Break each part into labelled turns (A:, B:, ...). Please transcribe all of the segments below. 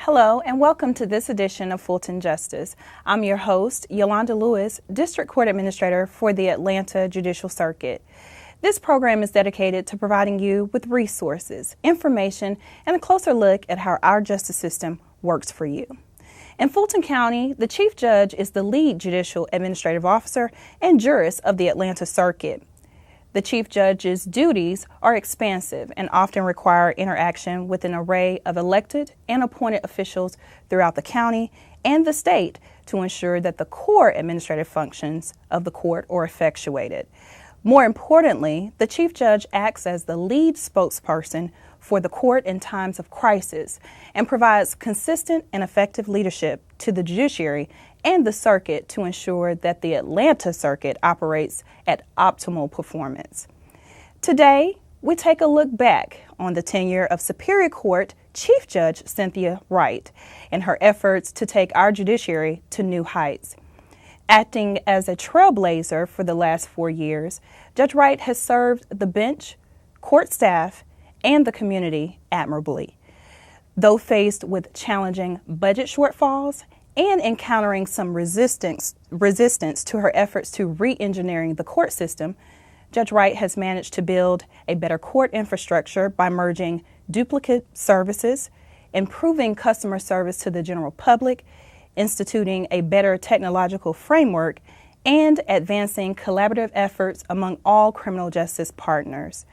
A: Hello and welcome to this edition of Fulton Justice. I'm your host, Yolanda Lewis, District Court Administrator for the Atlanta Judicial Circuit. This program is dedicated to providing you with resources, information, and a closer look at how our justice system works for you. In Fulton County, the Chief Judge is the lead judicial administrative officer and jurist of the Atlanta Circuit. The Chief Judge's duties are expansive and often require interaction with an array of elected and appointed officials throughout the county and the state to ensure that the core administrative functions of the court are effectuated. More importantly, the Chief Judge acts as the lead spokesperson for the court in times of crisis and provides consistent and effective leadership to the judiciary and the circuit to ensure that the Atlanta Circuit operates at optimal performance. Today, we take a look back on the tenure of Superior Court Chief Judge Cynthia Wright and her efforts to take our judiciary to new heights. Acting as a trailblazer for the last 4 years, Judge Wright has served the bench, court staff, and the community admirably. Though faced with challenging budget shortfalls and encountering some resistance to her efforts to re-engineering the court system, Judge Wright has managed to build a better court infrastructure by merging duplicate services, improving customer service to the general public, instituting a better technological framework, and advancing collaborative efforts among all criminal justice partners.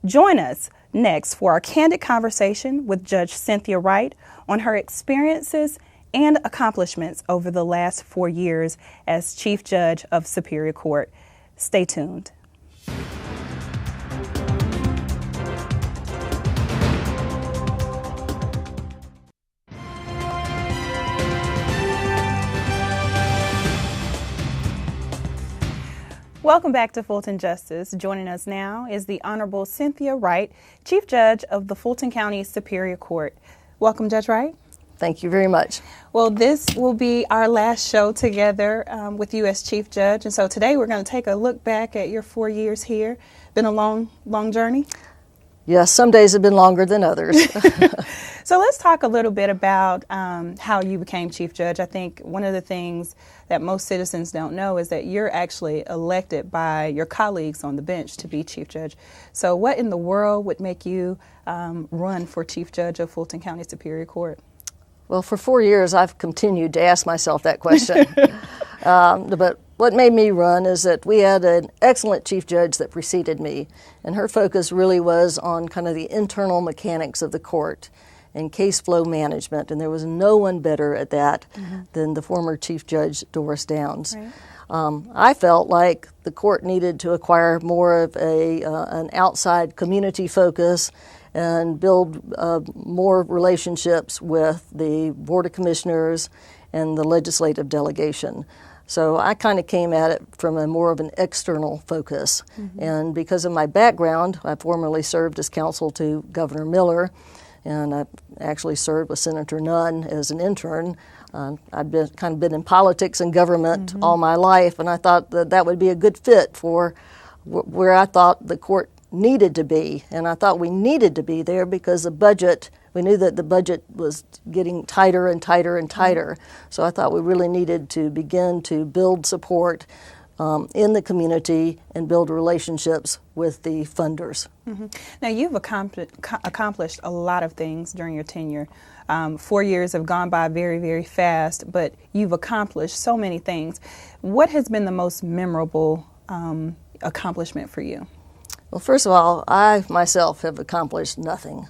A: Join us next for our candid conversation with Judge Cynthia Wright on her experiences and accomplishments over the last 4 years as Chief Judge of Superior Court. Stay tuned. Welcome back to Fulton Justice. Joining us now is the Honorable Cynthia Wright, Chief Judge of the Fulton County Superior Court. Welcome, Judge Wright.
B: Thank you very much.
A: Well, this will be our last show together with you as Chief Judge. And so today we're going to take a look back at your 4 years here. Been a long journey?
B: Yes, some days have been longer than others.
A: So let's talk a little bit about how you became Chief Judge. I think one of the things that most citizens don't know is that you're actually elected by your colleagues on the bench to be Chief Judge. So what in the world would make you run for Chief Judge of Fulton County Superior Court?
B: Well, for 4 years, I've continued to ask myself that question. But what made me run is that we had an excellent chief judge that preceded me, and her focus really was on kind of the internal mechanics of the court and case flow management, and there was no one better at that than the former Chief Judge Doris Downs. Right. I felt like the court needed to acquire more of an outside community focus and build more relationships with the Board of Commissioners and the legislative delegation. So I kind of came at it from more of an external focus. And because of my background, I formerly served as counsel to Governor Miller, and I actually served with Senator Nunn as an intern. I've been in politics and government all my life, and I thought that would be a good fit for where I thought the court needed to be. And I thought we needed to be there because we knew that the budget was getting tighter and tighter and tighter. So I thought we really needed to begin to build support in the community and build relationships with the funders.
A: Now, you've accomplished a lot of things during your tenure. 4 years have gone by very, very fast, but you've accomplished so many things. What has been the most memorable accomplishment for you?
B: Well, first of all, I myself have accomplished nothing.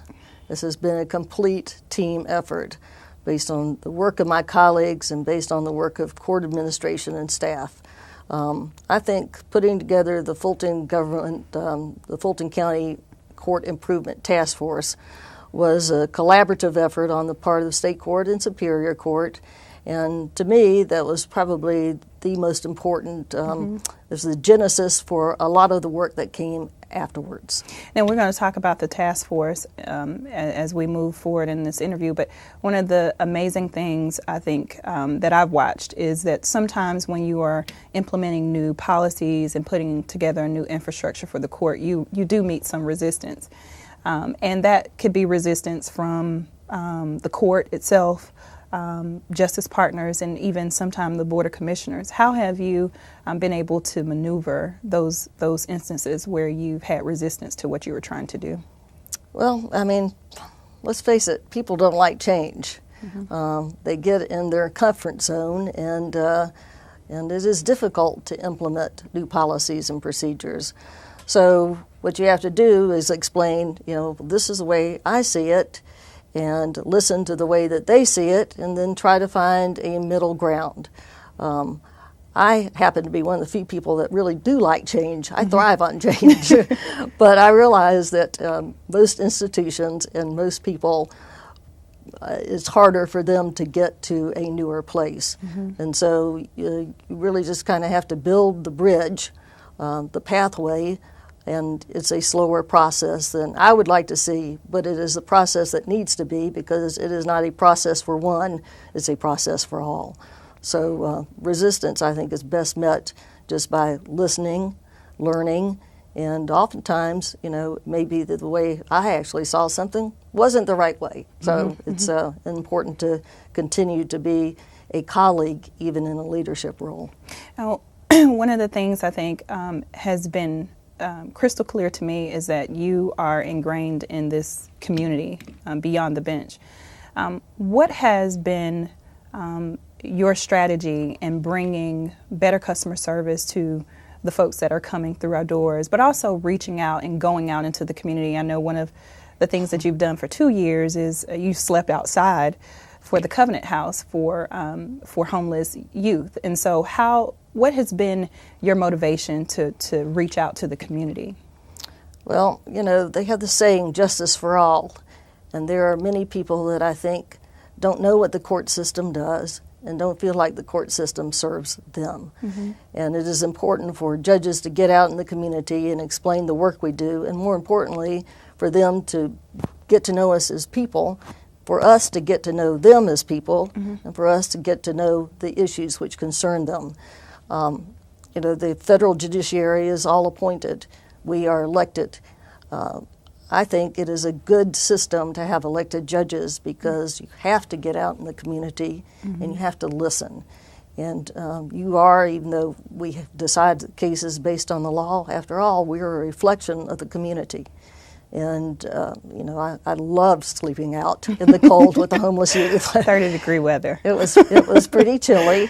B: This has been a complete team effort based on the work of my colleagues and based on the work of court administration and staff. I think putting together the Fulton the Fulton County Court Improvement Task Force was a collaborative effort on the part of the State Court and Superior Court. And to me, that was probably the most important. It was the genesis for a lot of the work that came afterwards.
A: Now, we're going to talk about the task force as we move forward in this interview, but one of the amazing things I think that I've watched is that sometimes when you are implementing new policies and putting together a new infrastructure for the court, you do meet some resistance. And that could be resistance from the court itself, justice partners, and even sometimes the Board of Commissioners. How have you been able to maneuver those instances where you've had resistance to what you were trying to do?
B: Well, I mean, let's face it, people don't like change. They get in their comfort zone, and it is difficult to implement new policies and procedures. So what you have to do is explain, this is the way I see it, and listen to the way that they see it, and then try to find a middle ground. I happen to be one of the few people that really do like change. I thrive on change. But I realize that most institutions and most people, it's harder for them to get to a newer place. And so you really just kind of have to build the bridge, the pathway, and it's a slower process than I would like to see, but it is a process that needs to be, because it is not a process for one, it's a process for all. So resistance, I think, is best met just by listening, learning, and oftentimes, maybe the way I actually saw something wasn't the right way. So it's important to continue to be a colleague, even in a leadership role.
A: Now, one of the things I think has been crystal clear to me is that you are ingrained in this community beyond the bench. What has been your strategy in bringing better customer service to the folks that are coming through our doors, but also reaching out and going out into the community? I know one of the things that you've done for 2 years is you slept outside for the Covenant House for homeless youth. And so what has been your motivation to reach out to the community?
B: Well, they have the saying, justice for all. And there are many people that I think don't know what the court system does and don't feel like the court system serves them. And it is important for judges to get out in the community and explain the work we do, and more importantly, for them to get to know us as people, for us to get to know them as people, and for us to get to know the issues which concern them. The federal judiciary is all appointed. We are elected. I think it is a good system to have elected judges, because you have to get out in the community and you have to listen. And even though we decide cases based on the law, after all, we are a reflection of the community. And, I loved sleeping out in the cold with the homeless youth.
A: 30-degree weather.
B: It was pretty chilly,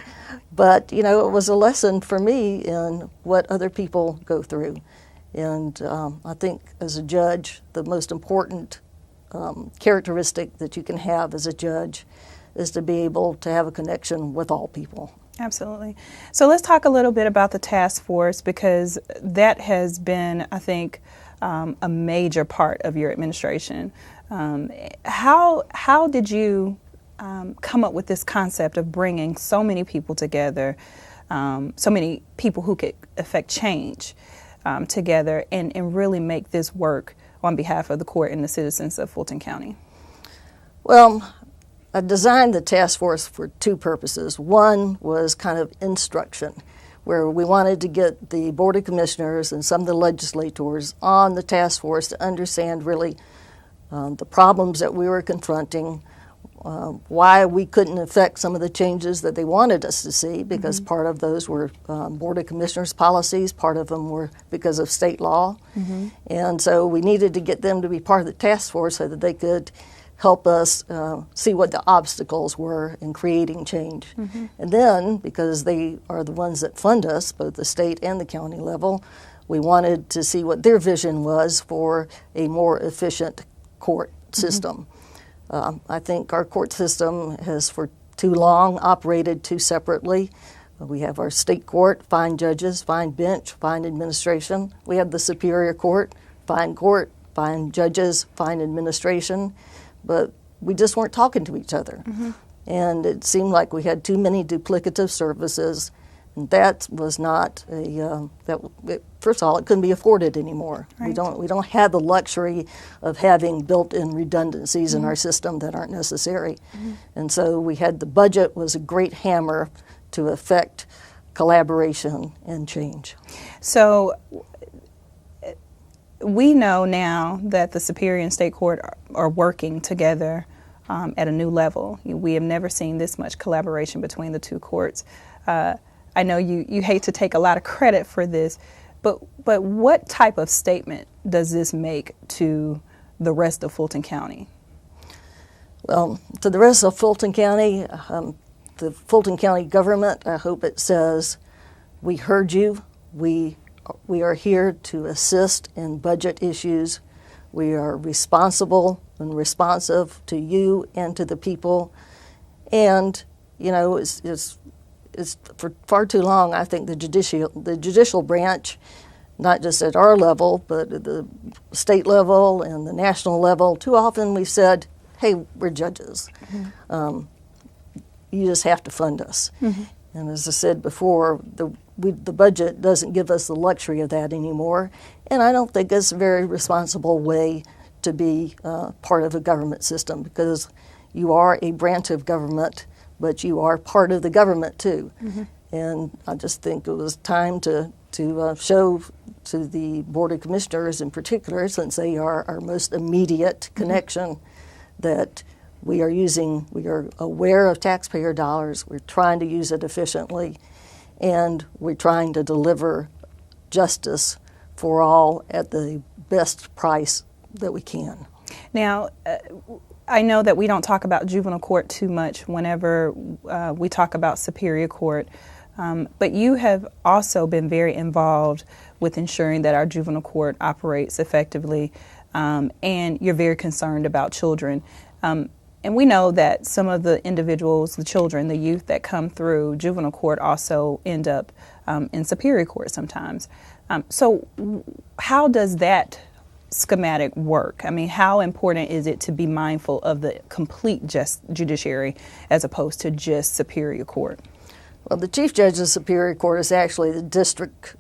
B: but, it was a lesson for me in what other people go through. And I think as a judge, the most important characteristic that you can have as a judge is to be able to have a connection with all people.
A: Absolutely. So let's talk a little bit about the task force, because that has been, I think, a major part of your administration. How did you come up with this concept of bringing so many people together, so many people who could affect change together and really make this work on behalf of the court and the citizens of Fulton County?
B: Well, I designed the task force for two purposes. One was kind of instruction, where we wanted to get the Board of Commissioners and some of the legislators on the task force to understand really the problems that we were confronting, why we couldn't affect some of the changes that they wanted us to see, because part of those were Board of Commissioners policies, part of them were because of state law. And so we needed to get them to be part of the task force so that they could help us see what the obstacles were in creating change. And then, because they are the ones that fund us, both the state and the county level, we wanted to see what their vision was for a more efficient court system. I think our court system has for too long operated too separately. We have our state court, fine judges, fine bench, fine administration. We have the superior court, fine judges, fine administration. But we just weren't talking to each other. And it seemed like we had too many duplicative services. And that was not first of all, it couldn't be afforded anymore. Right. We don't have the luxury of having built-in redundancies in our system that aren't necessary. And so we had the budget was a great hammer to affect collaboration and change.
A: So we know now that the Superior and State Court are working together at a new level. We have never seen this much collaboration between the two courts. I know you hate to take a lot of credit for this, but what type of statement does this make to the rest of Fulton County?
B: Well, to the rest of Fulton County, the Fulton County government, I hope it says, we heard you. We are here to assist in budget issues. We are responsible and responsive to you and to the people. And, you know, it's for far too long, I think the judicial branch, not just at our level, but at the state level and the national level, too often we've said, hey, we're judges. Mm-hmm. You just have to fund us. Mm-hmm. And as I said before, the budget doesn't give us the luxury of that anymore. And I don't think it's a very responsible way to be part of a government system, because you are a branch of government, but you are part of the government too. Mm-hmm. And I just think it was time to show to the Board of Commissioners in particular, since they are our most immediate connection, mm-hmm. that we are aware of taxpayer dollars, we're trying to use it efficiently, and we're trying to deliver justice for all at the best price that we can.
A: Now, I know that we don't talk about juvenile court too much whenever we talk about Superior Court, but you have also been very involved with ensuring that our juvenile court operates effectively, and you're very concerned about children. And we know that some of the individuals, the children, the youth that come through juvenile court also end up in Superior Court sometimes. So how does that schematic work? I mean, how important is it to be mindful of the complete judiciary as opposed to just Superior Court?
B: Well, the Chief Judge of Superior Court is actually the district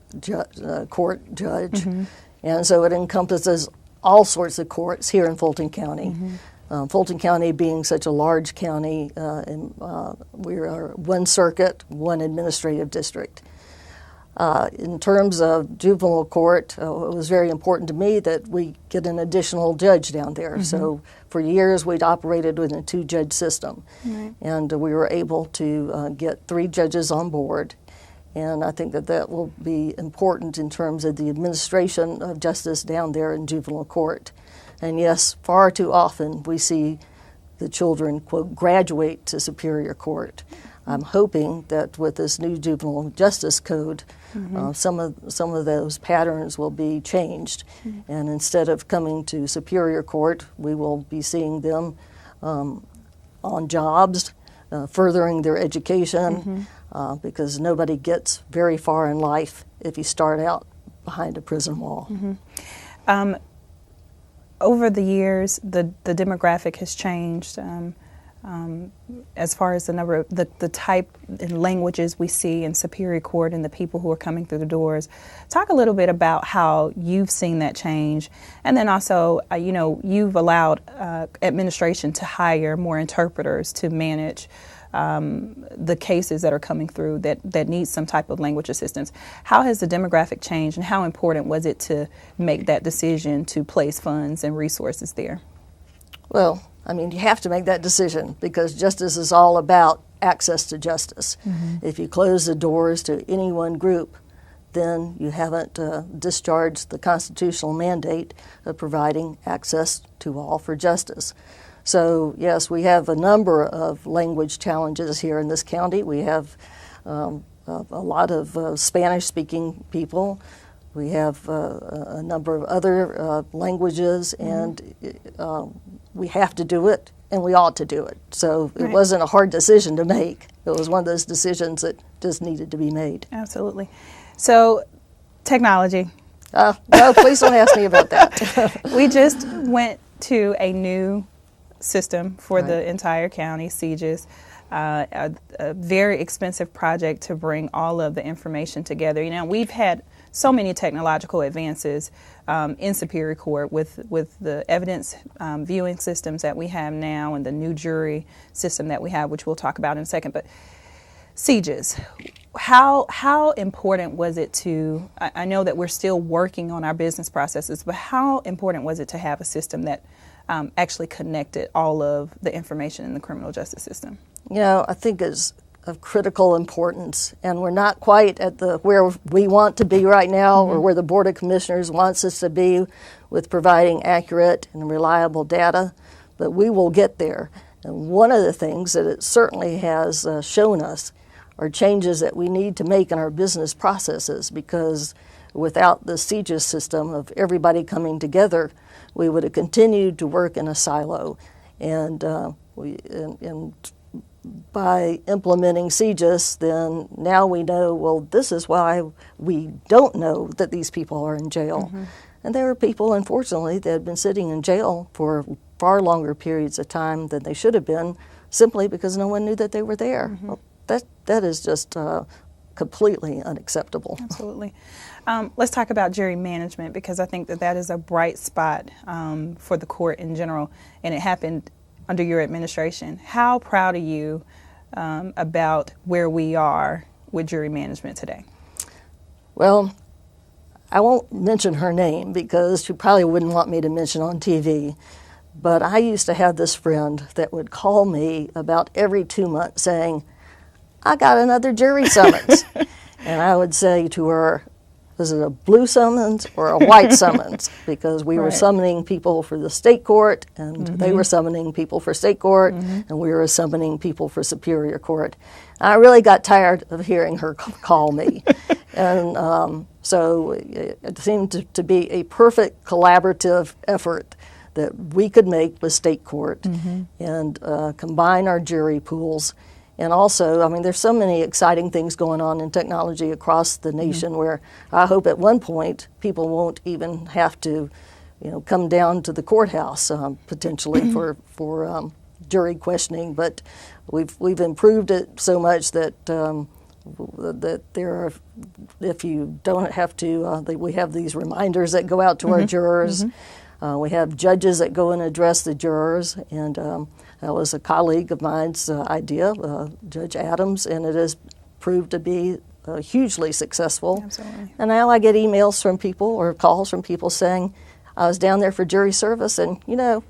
B: court judge, mm-hmm. and so it encompasses all sorts of courts here in Fulton County. Mm-hmm. Fulton County being such a large county, and we are one circuit, one administrative district. In terms of juvenile court, it was very important to me that we get an additional judge down there. Mm-hmm. So for years we'd operated with a two-judge system, right. and we were able to get 3 judges on board. And I think that will be important in terms of the administration of justice down there in juvenile court. And yes, far too often we see the children, quote, graduate to Superior Court. I'm hoping that with this new juvenile justice code, mm-hmm. Some of those patterns will be changed. Mm-hmm. And instead of coming to Superior Court, we will be seeing them on jobs, furthering their education, mm-hmm. Because nobody gets very far in life if you start out behind a prison wall.
A: Mm-hmm. Over the years, the demographic has changed as far as the number of the type and languages we see in Superior Court and the people who are coming through the doors. Talk a little bit about how you've seen that change, and then also, you've allowed administration to hire more interpreters to manage the cases that are coming through that need some type of language assistance. How has the demographic changed, and how important was it to make that decision to place funds and resources there?
B: Well, I mean, you have to make that decision because justice is all about access to justice. Mm-hmm. If you close the doors to any one group, then you haven't discharged the constitutional mandate of providing access to all for justice. So, yes, we have a number of language challenges here in this county. We have a lot of Spanish-speaking people. We have a number of other languages, and we have to do it, and we ought to do it. So it wasn't a hard decision to make. It was one of those decisions that just needed to be made.
A: Absolutely. So, technology.
B: No, please don't ask me about that.
A: We just went to a new system for the entire county, CJIS, a very expensive project to bring all of the information together. We've had so many technological advances in Superior Court with the evidence viewing systems that we have now and the new jury system that we have, which we'll talk about in a second. But CJIS, how important was it to, I know that we're still working on our business processes, but how important was it to have a system that actually connected all of the information in the criminal justice system?
B: I think it's of critical importance, and we're not quite at where we want to be right now, or where the Board of Commissioners wants us to be with providing accurate and reliable data, but we will get there. And one of the things that it certainly has shown us are changes that we need to make in our business processes, because without the CJIS system of everybody coming together, we would have continued to work in a silo. And by implementing CJIS, then now we know, well, this is why we don't know that these people are in jail. And there are people, unfortunately, that have been sitting in jail for far longer periods of time than they should have been, simply because no one knew that they were there. Well, that is just completely unacceptable.
A: Absolutely. Let's talk about jury management, because I think that is a bright spot for the court in general, and it happened under your administration. How proud are you about where we are with jury management today?
B: Well, I won't mention her name because she probably wouldn't want me to mention on TV, but I used to have this friend that would call me about every 2 months saying, I got another jury summons. And I would say to her, was it a blue summons or a white summons? Because we were summoning people for the state court, and they were summoning people for state court, and we were summoning people for superior court. I really got tired of hearing her call me. And so it seemed to be a perfect collaborative effort that we could make with state court and combine our jury pools. And also, I mean, there's so many exciting things going on in technology across the nation where I hope at one point people won't even have to, come down to the courthouse potentially for jury questioning. But we've improved it so much that that there are, if you don't have to, we have these reminders that go out to our jurors. We have judges that go and address the jurors, and that was a colleague of mine's idea, Judge Adams, and it has proved to be hugely successful.
A: Absolutely.
B: And now I get emails from people or calls from people saying, I was down there for jury service, and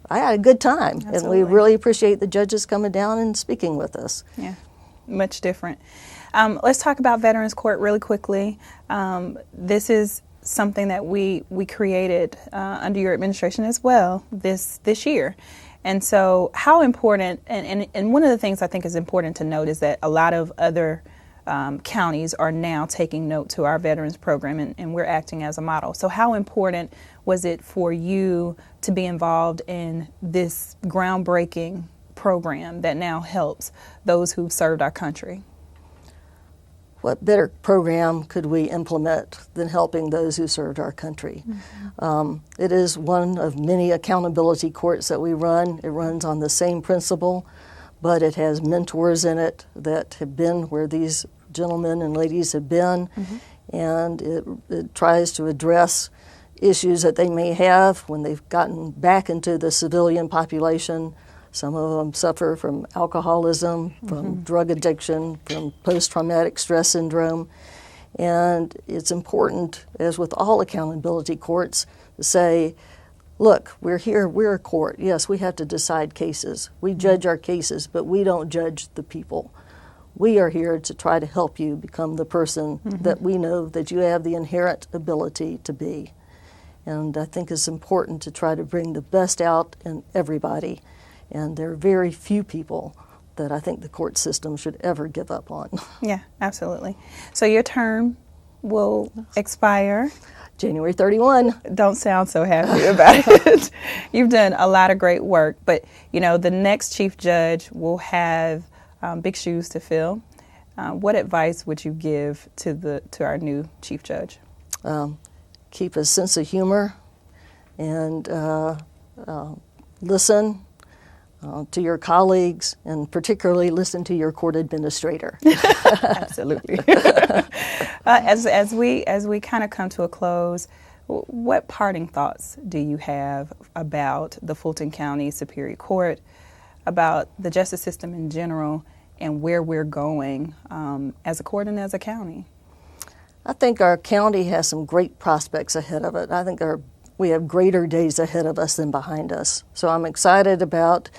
B: I had a good time.
A: Absolutely.
B: And we really appreciate the judges coming down and speaking with us.
A: Yeah, much different. Let's talk about Veterans Court really quickly. This is something that we created under your administration as well this year. And so how important, and one of the things I think is important to note is that a lot of other counties are now taking note to our veterans program, and we're acting as a model. So how important was it for you to be involved in this groundbreaking program that now helps those who've served our country?
B: What better program could we implement than helping those who served our country? It is one of many accountability courts that we run. It runs on the same principle, but it has mentors in it that have been where these gentlemen and ladies have been, and it tries to address issues that they may have when they've gotten back into the civilian population. Some of them suffer from alcoholism, from drug addiction, from post-traumatic stress syndrome. And it's important, as with all accountability courts, to say, look, we're here, we're a court. Yes, we have to decide cases. We judge our cases, but we don't judge the people. We are here to try to help you become the person that we know that you have the inherent ability to be. And I think it's important to try to bring the best out in everybody. And there are very few people that I think the court system should ever give up on.
A: Yeah, absolutely. So your term will expire
B: January 31.
A: Don't sound so happy about it. You've done a lot of great work, but the next chief judge will have big shoes to fill. What advice would you give to our new chief judge?
B: Keep a sense of humor and listen to your colleagues, and particularly listen to your court administrator.
A: Absolutely. As we kind of come to a close, what parting thoughts do you have about the Fulton County Superior Court, about the justice system in general, and where we're going as a court and as a county?
B: I think our county has some great prospects ahead of it. I think we have greater days ahead of us than behind us. So I'm excited about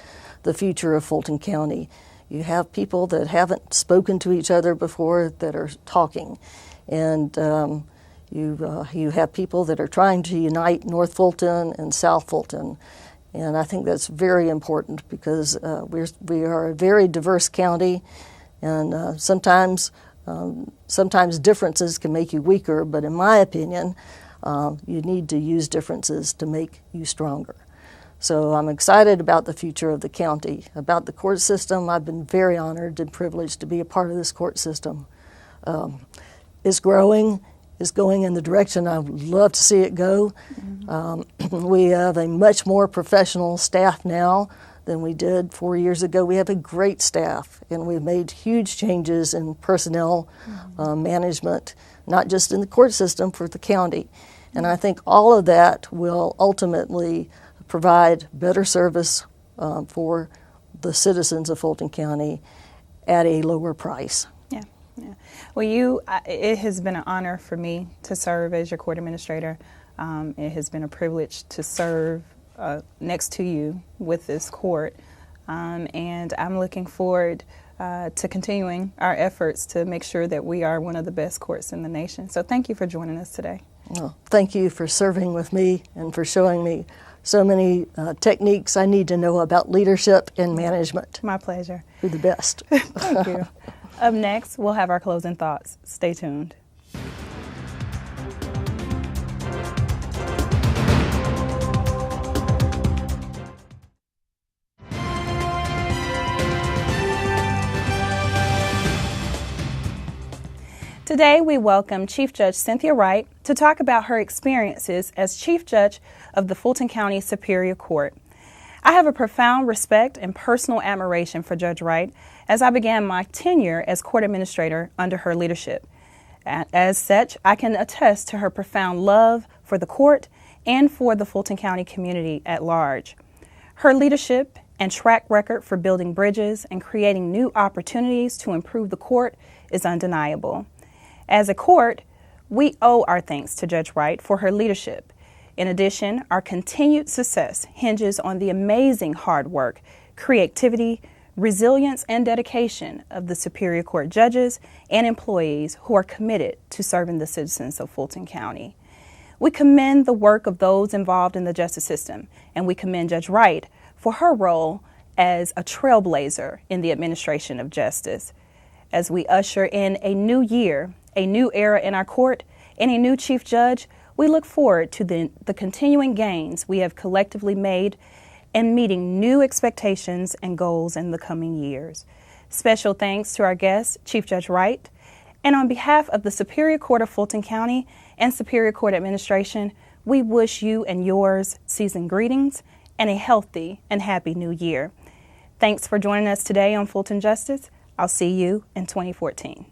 B: the future of Fulton County. You have people that haven't spoken to each other before that are talking, and you have people that are trying to unite North Fulton and South Fulton. And I think that's very important because we are a very diverse county, and sometimes differences can make you weaker, but in my opinion, you need to use differences to make you stronger. So I'm excited about the future of the county. About the court system, I've been very honored and privileged to be a part of this court system. It's growing. Is going in the direction I would love to see it go. We have a much more professional staff now than we did 4 years ago. We have a great staff, and we've made huge changes in personnel management, not just in the court system, for the county. And I think all of that will ultimately provide better service for the citizens of Fulton County at a lower price.
A: Yeah. Well, it has been an honor for me to serve as your court administrator. It has been a privilege to serve next to you with this court. And I'm looking forward to continuing our efforts to make sure that we are one of the best courts in the nation. So thank you for joining us today.
B: Well, thank you for serving with me and for showing me so many techniques I need to know about leadership and management.
A: My pleasure.
B: You're the best.
A: Thank you. Up next, we'll have our closing thoughts. Stay tuned. Today, we welcome Chief Judge Cynthia Wright to talk about her experiences as Chief Judge of the Fulton County Superior Court. I have a profound respect and personal admiration for Judge Wright as I began my tenure as court administrator under her leadership. As such, I can attest to her profound love for the court and for the Fulton County community at large. Her leadership and track record for building bridges and creating new opportunities to improve the court is undeniable. As a court, we owe our thanks to Judge Wright for her leadership. In addition, our continued success hinges on the amazing hard work, creativity, resilience, and dedication of the Superior Court judges and employees who are committed to serving the citizens of Fulton County. We commend the work of those involved in the justice system, and we commend Judge Wright for her role as a trailblazer in the administration of justice. As we usher in a new year, a new era in our court, and a new chief judge, we look forward to the continuing gains we have collectively made and meeting new expectations and goals in the coming years. Special thanks to our guest, Chief Judge Wright, and on behalf of the Superior Court of Fulton County and Superior Court Administration, we wish you and yours seasoned greetings and a healthy and happy new year. Thanks for joining us today on Fulton Justice. I'll see you in 2014.